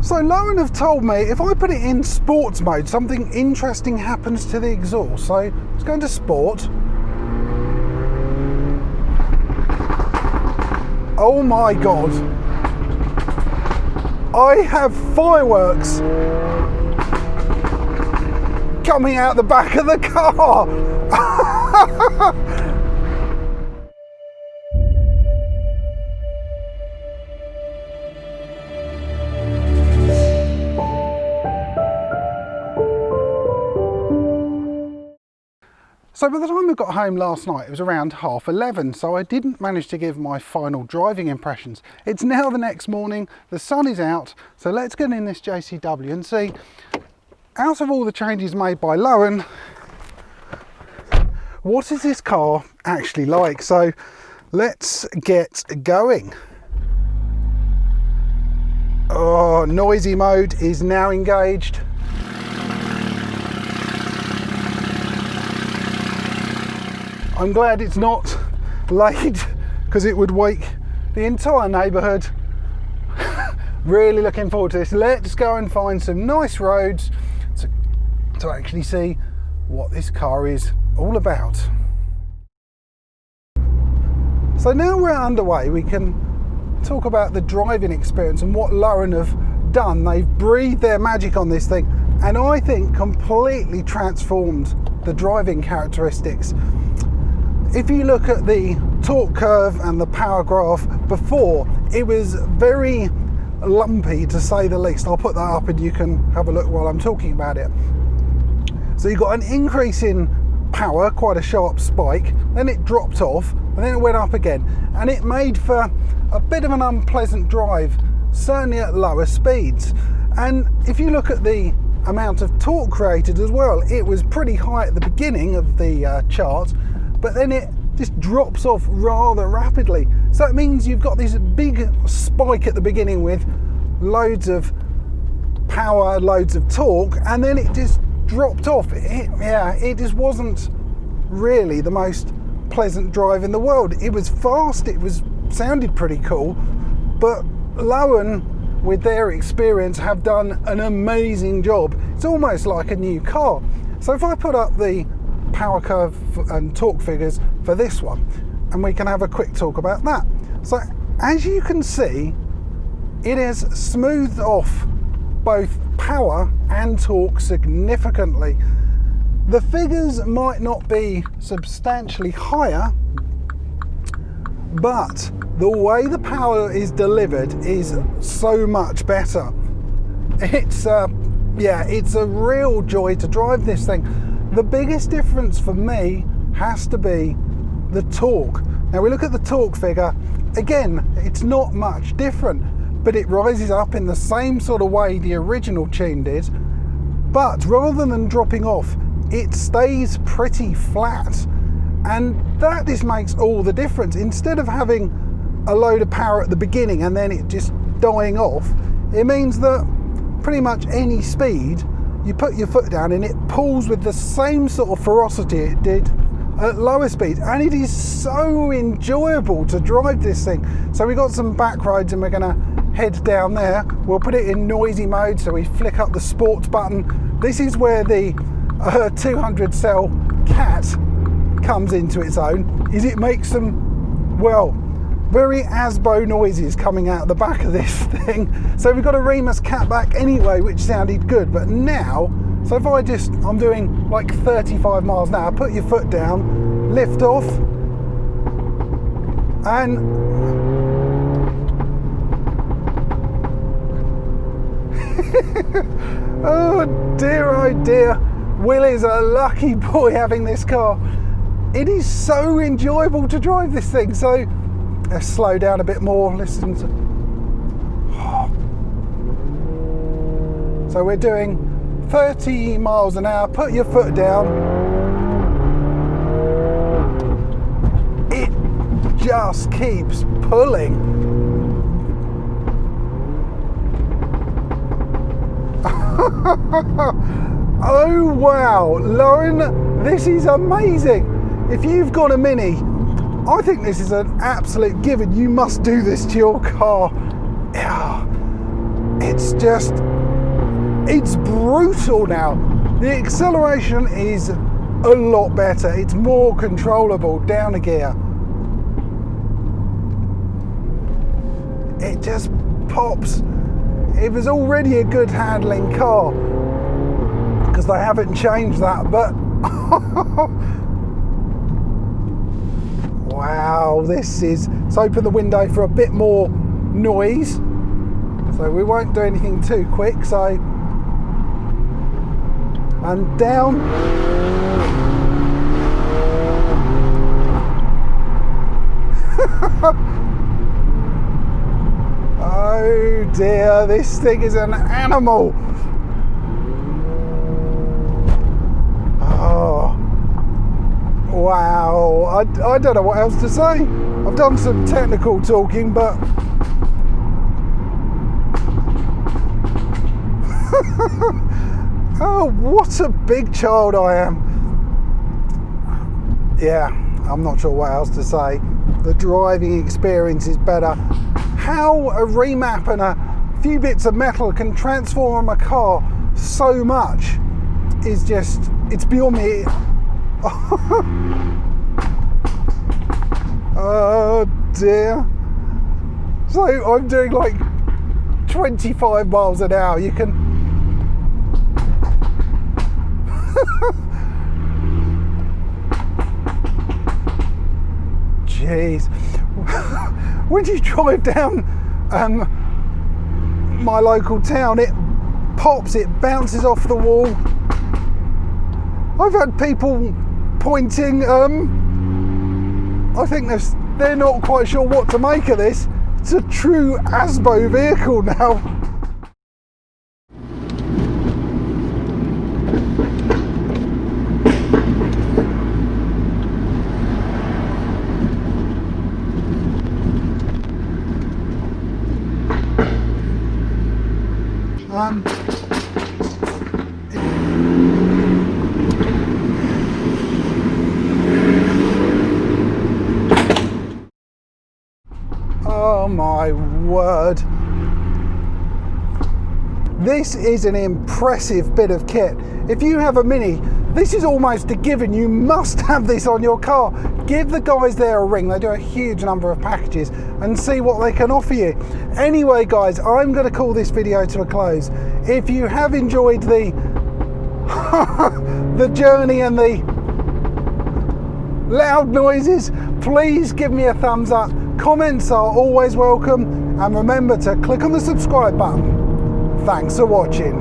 So Lohen have told me if I put it in sports mode, something interesting happens to the exhaust. So let's go into sport. Oh my God. I have fireworks coming out the back of the car. So by the time I got home last night, it was around 11:30, so I didn't manage to give my final driving impressions. It's now the next morning, the sun is out, so let's get in this JCW and see, out of all the changes made by Lohen, what is this car actually like? So let's get going. Oh, noisy mode is now engaged. I'm glad it's not late because it would wake the entire neighbourhood. Really looking forward to this. Let's go and find some nice roads to actually see what this car is all about. So now we're underway, we can talk about the driving experience and what Lohen have done. They've breathed their magic on this thing and I think completely transformed the driving characteristics. If you look at the torque curve and the power graph before, it was very lumpy to say the least. I'll put that up and you can have a look while I'm talking about it. So you got an increase in power, quite a sharp spike, then it dropped off and then it went up again, and it made for a bit of an unpleasant drive, certainly at lower speeds. And if you look at the amount of torque created as well, it was pretty high at the beginning of the chart, but then it just drops off rather rapidly. So it means you've got this big spike at the beginning with loads of power, loads of torque, and then it just dropped off. It just wasn't really the most pleasant drive in the world. It was fast, sounded pretty cool, but Lohen, with their experience, have done an amazing job. It's almost like a new car. So if I put up the power curve and torque figures for this one, and we can have a quick talk about that. So as you can see, it has smoothed off both power and torque significantly. The figures might not be substantially higher, but the way the power is delivered is so much better. It's a real joy to drive this thing. The biggest difference for me has to be the torque. Now we look at the torque figure, again, it's not much different, but it rises up in the same sort of way the original tune did, but rather than dropping off, it stays pretty flat. And that just makes all the difference. Instead of having a load of power at the beginning and then it just dying off, it means that pretty much any speed, you put your foot down and it pulls with the same sort of ferocity it did at lower speed, and it is so enjoyable to drive this thing. So we got some back roads and we're going to head down there. We'll put it in noisy mode, so we flick up the sports button. This is where the 200 cell Cat comes into its own, is it makes some, well, very ASBO noises coming out the back of this thing. So we've got a Remus Cat back anyway, which sounded good, but now, so if I'm doing like 35 miles an hour, put your foot down, lift off, and oh dear, Will is a lucky boy having this car. It is so enjoyable to drive this thing. So let's slow down a bit more, listen to... So we're doing 30 miles an hour, put your foot down. It just keeps pulling. Oh wow, Lohen, this is amazing. If you've got a Mini, I think this is an absolute given. You must do this to your car. It's it's brutal now. The acceleration is a lot better. It's more controllable down a gear. It just pops. It was already a good handling car because they haven't changed that, but wow, let's open the window for a bit more noise. So we won't do anything too quick, so, and down. Oh dear, this thing is an animal. Oh, wow, I don't know what else to say. I've done some technical talking, but oh, what a big child I am. Yeah, I'm not sure what else to say. The driving experience is better. How a remap and a few bits of metal can transform a car so much is just, it's beyond me. Oh dear. So I'm doing like 25 miles an hour. You can jeez. When you drive down my local town, it pops, it bounces off the wall. I've had people pointing, I think they're not quite sure what to make of this. It's a true ASBO vehicle now. Oh my word. This is an impressive bit of kit. If you have a Mini, this is almost a given. You must have this on your car. Give the guys there a ring. They do a huge number of packages and see what they can offer you. Anyway, guys, I'm going to call this video to a close. If you have enjoyed the the journey and the loud noises, please give me a thumbs up. Comments are always welcome, and remember to click on the subscribe button. Thanks for watching.